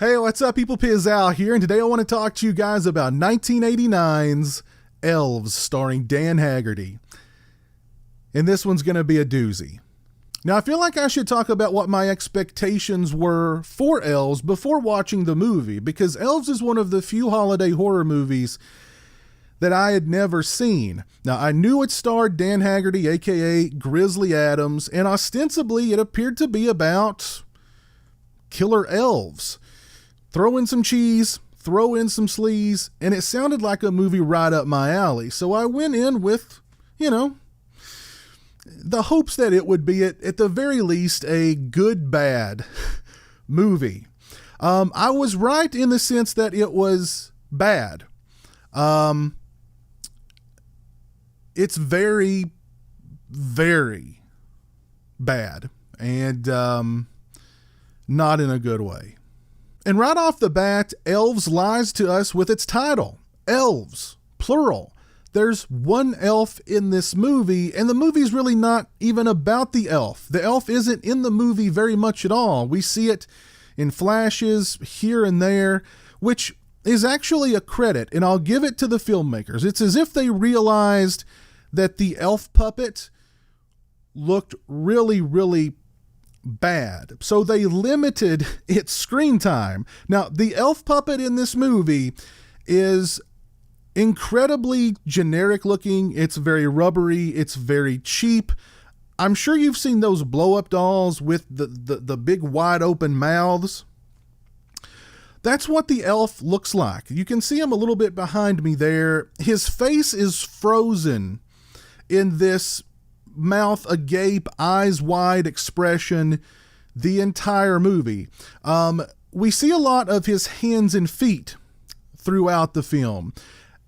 Hey, what's up, people? Pizzal here, and today I want to talk to you guys about 1989's Elves, starring Dan Haggerty. And this one's going to be a doozy. Now, I feel like I should talk about what my expectations were for Elves before watching the movie, because Elves is one of the few holiday horror movies that I had never seen. Now, I knew it starred Dan Haggerty, aka Grizzly Adams, and ostensibly it appeared to be about killer elves. Throw in some cheese, throw in some sleaze, and it sounded like a movie right up my alley. So I went in with, the hopes that it would be, at the very least, a good, bad movie. I was right in the sense that it was bad. It's very, very bad, and not in a good way. And right off the bat, Elves lies to us with its title. Elves, plural. There's one elf in this movie, and the movie's really not even about the elf. The elf isn't in the movie very much at all. We see it in flashes here and there, which is actually a credit, and I'll give it to the filmmakers. It's as if they realized that the elf puppet looked really, really bad. So they limited its screen time. Now, the elf puppet in this movie is incredibly generic looking. It's very rubbery. It's very cheap. I'm sure you've seen those blow up dolls with the big wide open mouths. That's what the elf looks like. You can see him a little bit behind me there. His face is frozen in this mouth agape, eyes wide expression the entire movie. We see a lot of his hands and feet throughout the film,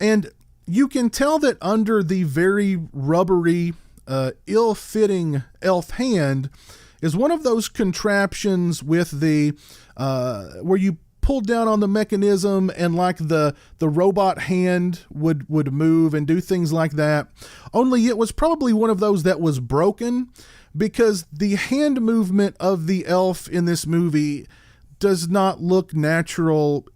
and you can tell that under the very rubbery, ill-fitting elf hand is one of those contraptions with the where you pull down on the mechanism and like the robot hand would move and do things like that. Only it was probably one of those that was broken, because the hand movement of the elf in this movie does not look natural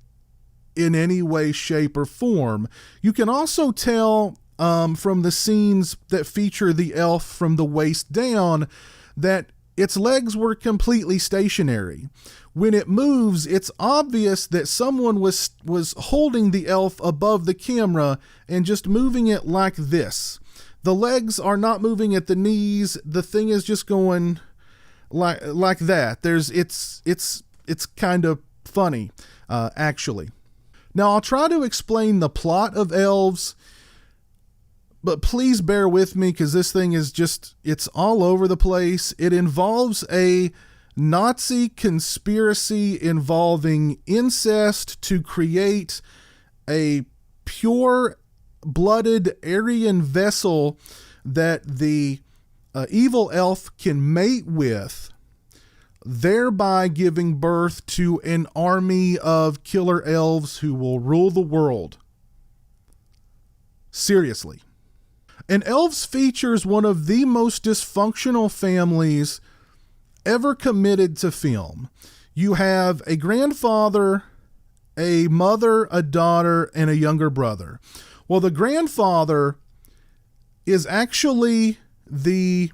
in any way, shape, or form. You can also tell from the scenes that feature the elf from the waist down that its legs were completely stationary. When it moves, it's obvious that someone was holding the elf above the camera and just moving it like this. The legs are not moving at the knees. The thing is just going like that. It's kind of funny, actually. Now, I'll try to explain the plot of Elves, but please bear with me, because this thing is it's all over the place. It involves a Nazi conspiracy involving incest to create a pure-blooded Aryan vessel that the evil elf can mate with, thereby giving birth to an army of killer elves who will rule the world. Seriously. And Elves features one of the most dysfunctional families ever committed to film. You have a grandfather, a mother, a daughter, and a younger brother. Well, the grandfather is actually the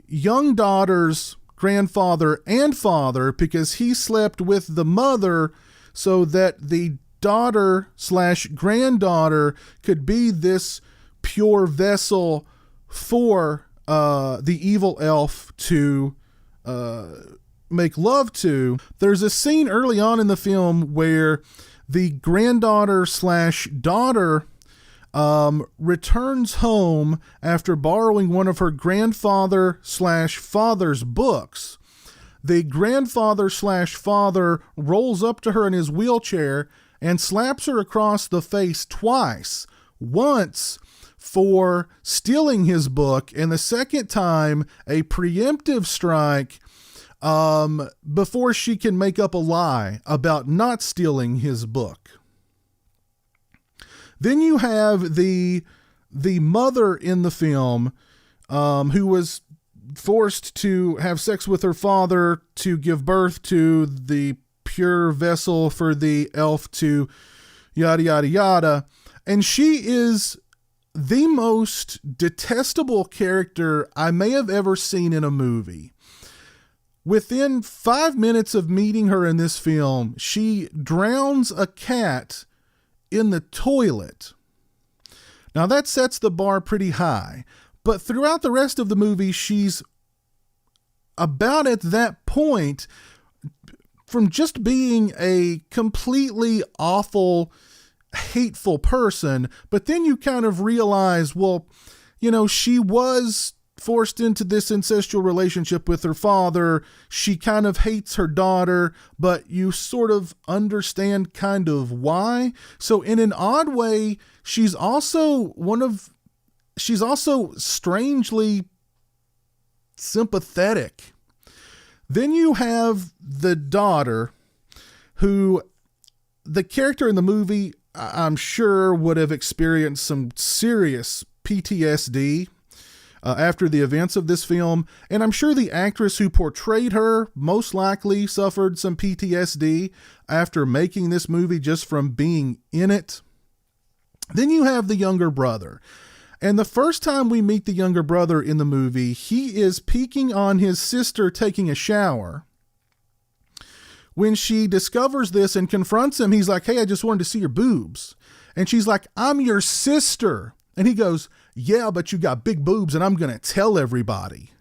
young daughter's grandfather and father, because he slept with the mother so that the daughter/granddaughter could be this pure vessel for the evil elf to make love to. There's a scene early on in the film where the granddaughter/daughter returns home after borrowing one of her grandfather/father's books. The grandfather/father rolls up to her in his wheelchair and slaps her across the face twice. Once for stealing his book, and the second time a preemptive strike before she can make up a lie about not stealing his book. Then you have the mother in the film who was forced to have sex with her father to give birth to the pure vessel for the elf to yada, yada, yada. And she is the most detestable character I may have ever seen in a movie. Within 5 minutes of meeting her in this film, she drowns a cat in the toilet. Now that sets the bar pretty high, but throughout the rest of the movie, she's about at that point from just being a completely awful, hateful person. But then you kind of realize, well, you know, she was forced into this incestual relationship with her father. She kind of hates her daughter, but you sort of understand kind of why. So in an odd way, she's also strangely sympathetic. Then you have the daughter, who the character in the movie, I'm sure, would have experienced some serious PTSD after the events of this film. And I'm sure the actress who portrayed her most likely suffered some PTSD after making this movie just from being in it. Then you have the younger brother. And the first time we meet the younger brother in the movie, he is peeking on his sister taking a shower. When she discovers this and confronts him, he's like, "Hey, I just wanted to see your boobs." And she's like, "I'm your sister." And he goes, "Yeah, but you got big boobs and I'm going to tell everybody."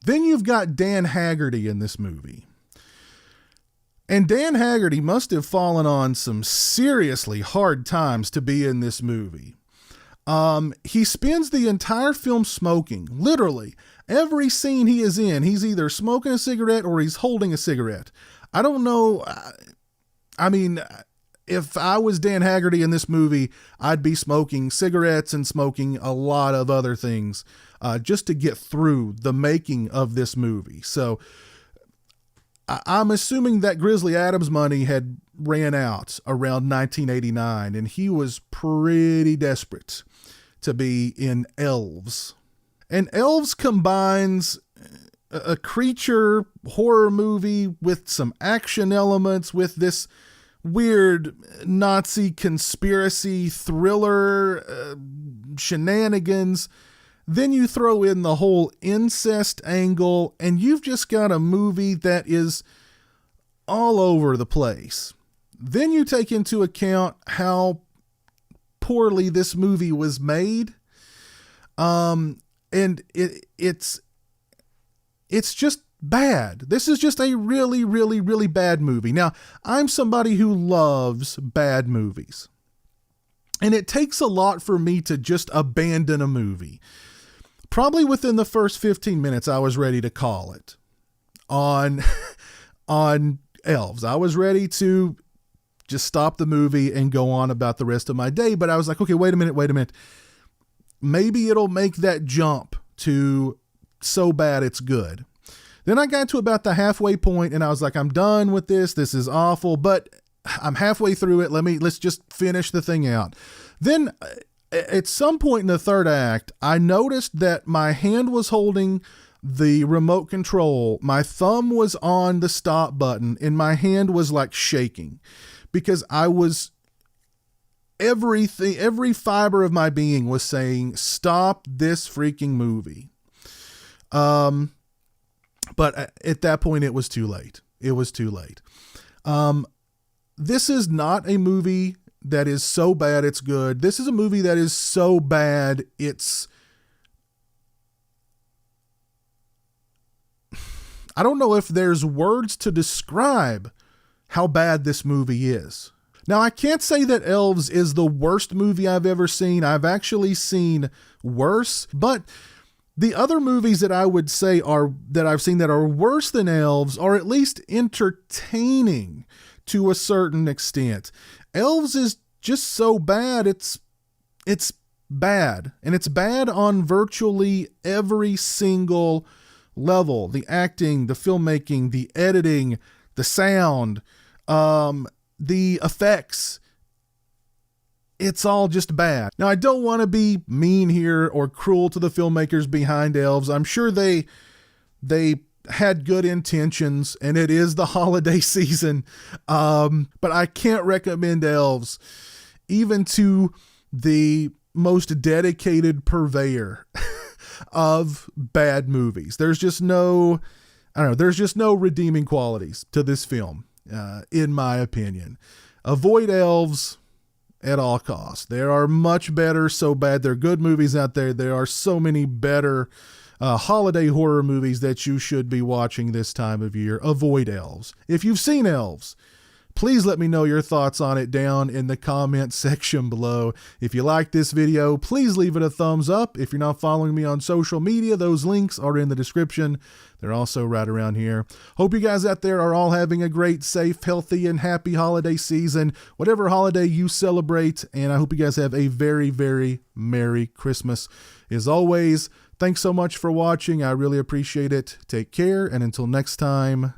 Then you've got Dan Haggerty in this movie. And Dan Haggerty must have fallen on some seriously hard times to be in this movie. He spends the entire film smoking. Literally, every scene he is in, he's either smoking a cigarette or he's holding a cigarette. I don't know. I mean, if I was Dan Haggerty in this movie, I'd be smoking cigarettes and smoking a lot of other things just to get through the making of this movie. So I'm assuming that Grizzly Adams money had ran out around 1989, and he was pretty desperate to be in Elves. And Elves combines a creature horror movie with some action elements, with this weird Nazi conspiracy thriller shenanigans. Then you throw in the whole incest angle, and you've just got a movie that is all over the place. Then you take into account how poorly this movie was made. And it's just bad. This is just a really, really, really bad movie. Now, I'm somebody who loves bad movies, and it takes a lot for me to just abandon a movie. Probably within the first 15 minutes, I was ready to call it on Elves. I was ready to just stop the movie and go on about the rest of my day. But I was like, okay, wait a minute. Maybe it'll make that jump to so bad it's good. Then I got to about the halfway point and I was like, I'm done with this. This is awful, but I'm halfway through it. Let's just finish the thing out. Then at some point in the third act, I noticed that my hand was holding the remote control. My thumb was on the stop button and my hand was like shaking because every fiber of my being was saying, stop this freaking movie. But at that point it was too late. This is not a movie that is so bad it's good. This is a movie that is so bad I don't know if there's words to describe how bad this movie is. Now, I can't say that Elves is the worst movie I've ever seen. I've actually seen worse, but the other movies that I would say that I've seen that are worse than Elves are at least entertaining to a certain extent. Elves is just so bad. It's bad, and it's bad on virtually every single level. The acting, the filmmaking, the editing, the sound, the effects. It's all just bad. Now, I don't want to be mean here or cruel to the filmmakers behind Elves. I'm sure they had good intentions, and it is the holiday season. But I can't recommend Elves even to the most dedicated purveyor of bad movies. There's just no redeeming qualities to this film, in my opinion. Avoid Elves at all costs. There are much better, so bad they're good movies out there. There are so many better holiday horror movies that you should be watching this time of year. Avoid Elves. If you've seen Elves, please let me know your thoughts on it down in the comment section below. If you like this video, please leave it a thumbs up. If you're not following me on social media, those links are in the description. They're also right around here. Hope you guys out there are all having a great, safe, healthy, and happy holiday season, whatever holiday you celebrate. And I hope you guys have a very, very Merry Christmas. As always, thanks so much for watching. I really appreciate it. Take care, and until next time,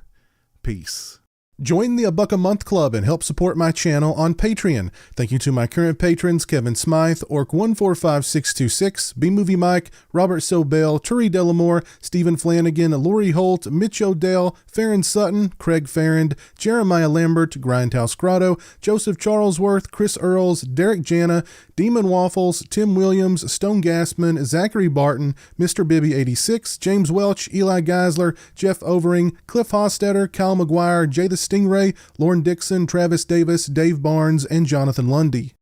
peace. Join the $1 a Month Club and help support my channel on Patreon. Thank you to my current patrons, Kevin Smythe, Orc145626, B-Movie Mike, Robert Sobel, Turi Delamore, Stephen Flanagan, Lori Holt, Mitch Odell, Farron Sutton, Craig Farrand, Jeremiah Lambert, Grindhouse Grotto, Joseph Charlesworth, Chris Earls, Derek Jana, Demon Waffles, Tim Williams, Stone Gassman, Zachary Barton, Mr. Bibby86, James Welch, Eli Geisler, Jeff Overing, Cliff Hostetter, Kyle McGuire, Jay the Stingray, Lauren Dixon, Travis Davis, Dave Barnes, and Jonathan Lundy.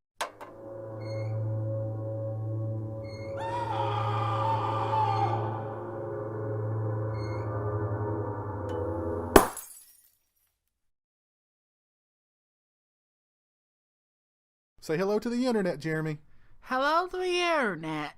Say hello to the internet, Jeremy. Hello to the internet.